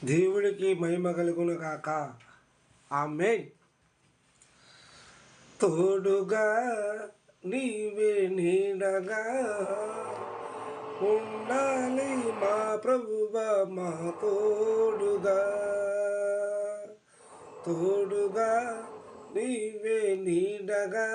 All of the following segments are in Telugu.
దేవుడికి మహిమ కలుగును కాక. ఆమేన్. తోడుగా నీవే నీడగా ఉండాలి మా ప్రభువా మా తోడుగా. తోడుగా నీవే నీడగా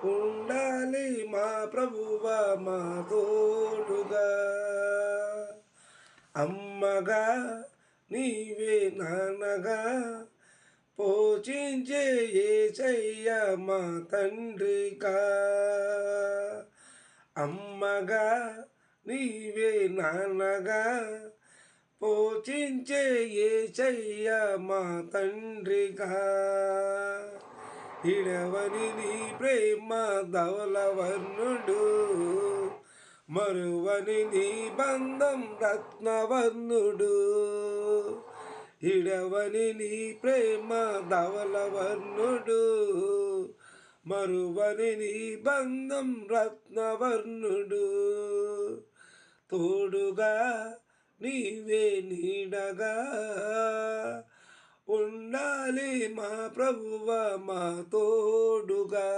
ఉండాలి మా ప్రభువా మా తోడుగా. అమ్మగా నీవే నాన్నగా పోషించే యేసయ్య మా తండ్రిగా. అమ్మగా నీవే నాన్నగా పోషించే యేసయ్య మా తండ్రిగా. ఇడవని నీ ప్రేమ ధవలవర్ణుడు, మరువని నీ బంధం రత్నవర్ణుడు. ఇడవని నీ ప్రేమ ధవలవర్ణుడు, మరువని నీ బంధం రత్నవర్ణుడు. తోడుగా నీవే నీడగా ఉండాలి మా ప్రభువా మా తోడుగా.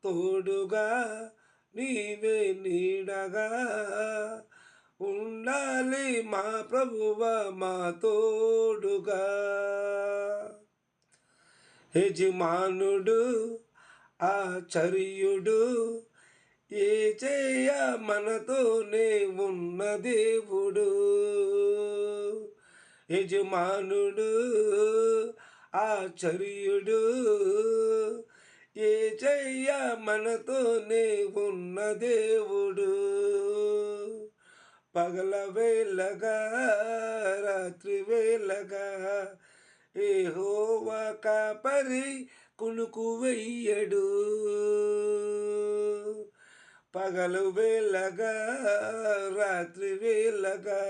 తోడుగా నీవే నీడగా ఉండాలి మా ప్రభువా మా తోడుగా. యజమానుడు ఆచార్యుడు యేసయ్య మనతోనే ఉన్న దేవుడు. యజమానుడు ఆచార్యుడు యేసయ్య మనతోనే ఉన్న దేవుడు. పగల వేళగా రాత్రి వేళగా యెహోవా కాపరి కునుకు వెయ్యడు. పగలు వేళగా రాత్రి వేళగా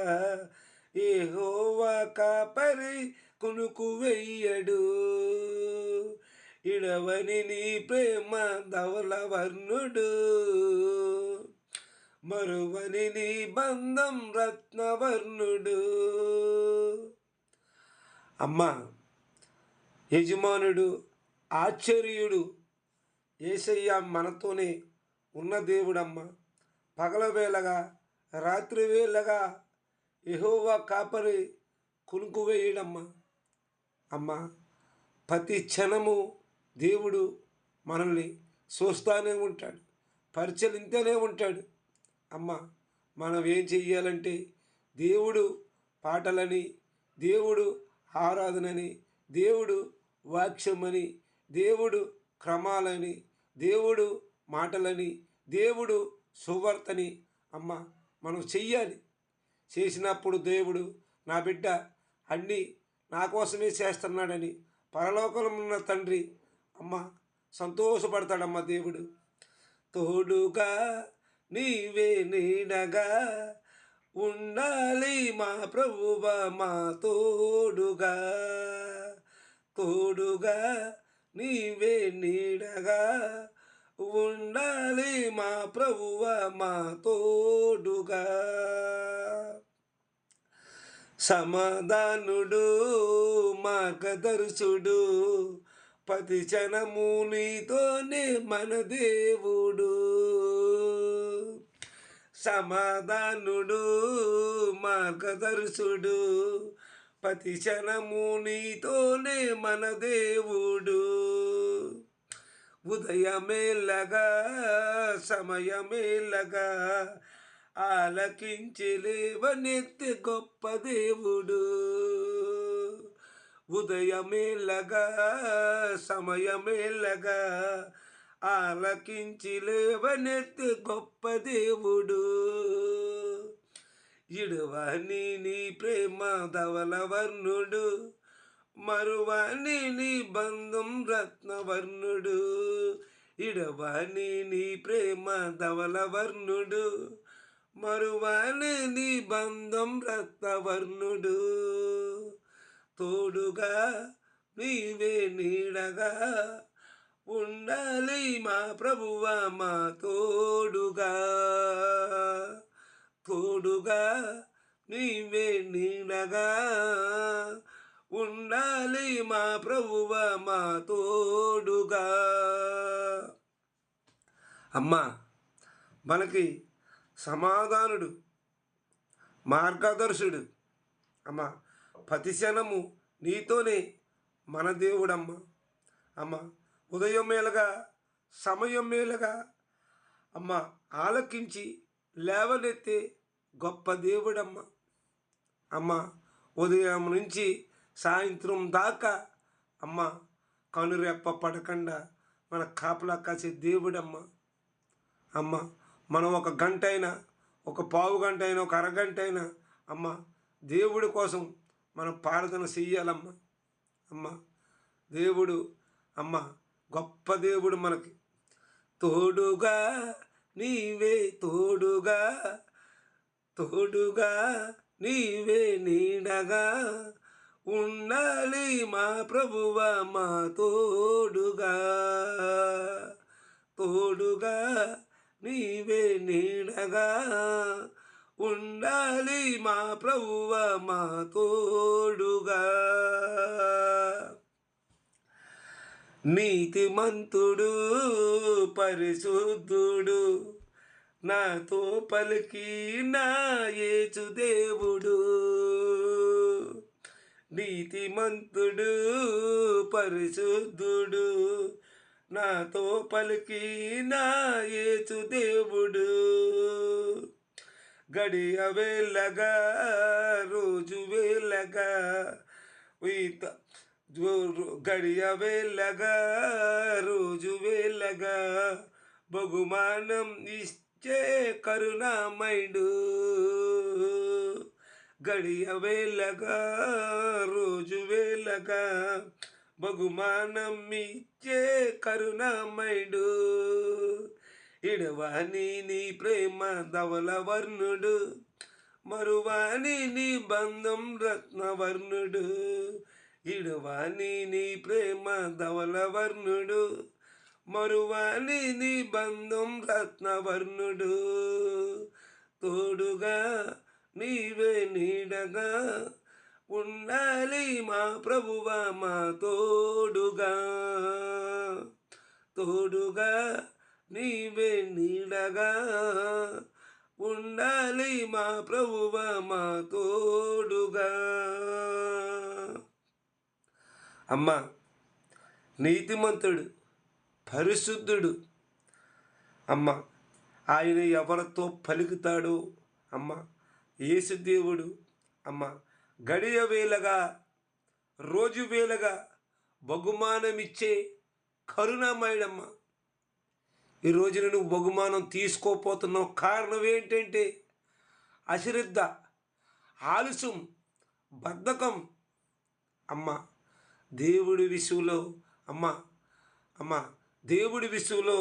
యెహోవా కాపరి కునుకు వెయ్యడు. ఇడవని నీ ప్రేమ ధవలవర్ణుడు, మరువని నీ బంధం రత్నవర్ణుడు. అమ్మ, యజమానుడు ఆశ్చర్యుడు యేసయ్య మనతోనే ఉన్న దేవుడమ్మ. పగల వేళగా రాత్రి వేళగా యెహోవా కాపరి కునుకు వేయడమ్మ. అమ్మ, ప్రతి క్షణము దేవుడు మనల్ని చూస్తూనే ఉంటాడు, పరిచలింతూనే ఉంటాడు. అమ్మ, మనం ఏం చెయ్యాలంటే దేవుడు పాటలని, దేవుడు ఆరాధనని, దేవుడు వాక్యమని, దేవుడు క్రమాలని, దేవుడు మాటలని, దేవుడు సువార్తని అమ్మ మనం చెయ్యాలి. చేసినప్పుడు దేవుడు నా బిడ్డ అన్నీ నా కోసమే చేస్తున్నాడని పరలోకంలో ఉన్న తండ్రి అమ్మ సంతోషపడతాడమ్మ దేవుడు. తోడుగా నీవే నీడగా ఉండాలి మా ప్రభువా మా తోడుగా. తోడుగా నీవే నీడగా ఉండాలి మా ప్రభువా మా తోడుగా. సమాధానుడు మార్గదర్శుడు ప్రతి క్షణము నీతోనే మన దేవుడు. సమాధానుడు మార్గదర్శుడు ప్రతి క్షణము నీతోనే మన దేవుడు. ఉదయమేలగా సమయమేలగా ఆలకించి లేవనెత్తే గొప్ప దేవుడు. ఉదయమేలగా సమయమేలగా ఆలకించి లేవనెత్తే గొప్ప దేవుడు. ఇడవని నీ ప్రేమ ధవలవర్ణుడు, మరువని నీ బంధం రత్నవర్ణుడు. ఇడవని నీ ప్రేమ ధవలవర్ణుడు, మరువని నీ బంధం రత్నవర్ణుడు. తోడుగా నీవే నీడగా ఉండాలి మా ప్రభువా మా తోడుగా. తోడుగా నీవే నీడగా ఉండాలి మా ప్రభువ మా తోడుగా. అమ్మా, మనకి సమాధానుడు, మార్గదర్శుడు అమ్మ. ప్రతిక్షణము నీతోనే మన దేవుడమ్మ. అమ్మ, ఉదయం మేలుగా సమయం మేలుగా అమ్మ ఆలకించి లేవనెత్తే గొప్ప దేవుడమ్మ. అమ్మ, ఉదయం నుంచి సాయంత్రం దాకా అమ్మ కనురెప్ప పడకుండా మన కాపలా కాసే దేవుడమ్మ. అమ్మ, మనం ఒక గంట అయినా, ఒక పావు గంట అయినా, ఒక అరగంట అయినా అమ్మ దేవుడి కోసం మనం ప్రార్థన చెయ్యాలమ్మ. అమ్మ, దేవుడు అమ్మ గొప్ప దేవుడు మనకి. తోడుగా నీవే తోడుగా, తోడుగా నీవే నీడగా ఉండాలి మా ప్రభువ మా తోడుగా. తోడుగా నీవే నీడగా ఉండాలి మా ప్రభువ మా తోడుగా. నీతిమంతుడు పరిశుద్ధుడు నాతో పలికి నా యేసు దేవుడు. నీతిమంతుడు పరిశుద్ధుడు నాతో పలికి నా యేసు దేవుడు. గడియ వేళగా రోజు వేళగా గడియ వేళగా రోజు వేళగా బహుమానం ఇచ్చే కరుణామయుడు. గడియ వేళగా రోజు వేళగా బహుమానం ఇచ్చే కరుణామయుడు. ఇడవాని నీ ప్రేమ ధవలవర్ణుడు, మరువాని నీ బంధం రత్నవర్ణుడు. ఇడవాని నీ ప్రేమ ధవలవర్ణుడు, మరువాని నీ బంధం రత్నవర్ణుడు. తోడుగా నీవే నీడగా ఉండాలి మా ప్రభువ మా తోడుగా. తోడుగా నీవే నీడగా ఉండాలి మా ప్రభువ మా తోడుగా. అమ్మ, నీతిమంతుడు పరిశుద్ధుడు అమ్మ. ఆయన ఎవరితో పలుకుతాడో అమ్మ యేసుదేవుడు అమ్మ గడియ వేళగా రోజు వేళగా బహుమానమిచ్చే కరుణామయుడమ్మ. ఈ రోజున నువ్వు బహుమానం తీసుకోపోతున్నావు. కారణం ఏంటంటే అశ్రద్ధ, ఆలస్యం, బద్ధకం. అమ్మ, దేవుడి విషయంలో అమ్మ దేవుడి విషయంలో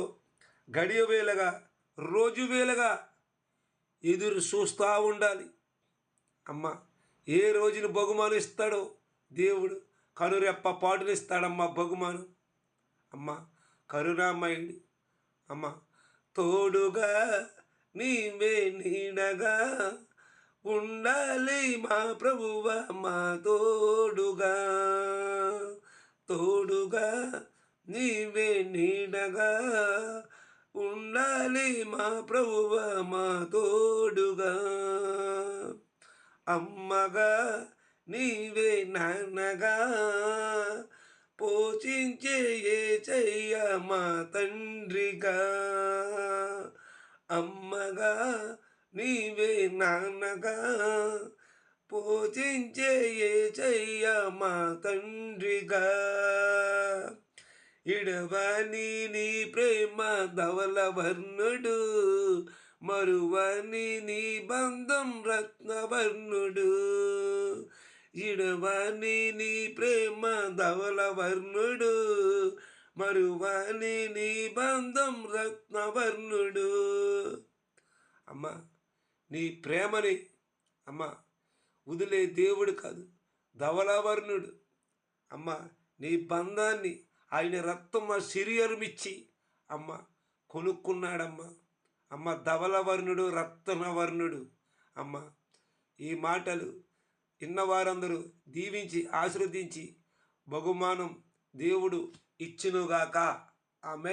గడియ వేళగా రోజు వేళగా ఎదురు చూస్తూ ఉండాలి. అమ్మ, ఏ రోజున బహుమానం ఇస్తాడో దేవుడు కనురెప్ప పాటునిస్తాడమ్మ బహుమానం. అమ్మ, కరుణామయుడు అమ్మ. తోడుగా నీవే నీడగా ఉండాలి మా ప్రభువ మా తోడుగా. తోడుగా నీవే నీడగా ఉండాలి మా ప్రభువ మా తోడుగా. అమ్మగా నీవే నాన్నగా పోషించే యేసయ్య మా తండ్రిగా. అమ్మగా నీవే నాన్నగా పోషించే యేసయ్య మా తండ్రిగా. ఇడవని నీ ప్రేమ ధవలవర్ణుడు, మరువని నీ బంధం రత్నవర్ణుడు. ఇడవని నీ ప్రేమ ధవలవర్ణుడు, మరువని నీ బంధం రత్నవర్ణుడు. అమ్మ, నీ ప్రేమని అమ్మ వదిలే దేవుడు కాదు, ధవలవర్ణుడు. అమ్మ, నీ బంధాన్ని ఆయన రక్తం శరీరమిచ్చి అమ్మ కొనుక్కున్నాడమ్మ. అమ్మ, ధవలవర్ణుడు రత్నవర్ణుడు. అమ్మ, ఈ మాటలు విన్నవారందరూ దీవించి ఆశీర్వదించి బహుమానం దేవుడు ఇచ్చునుగాక. ఆమె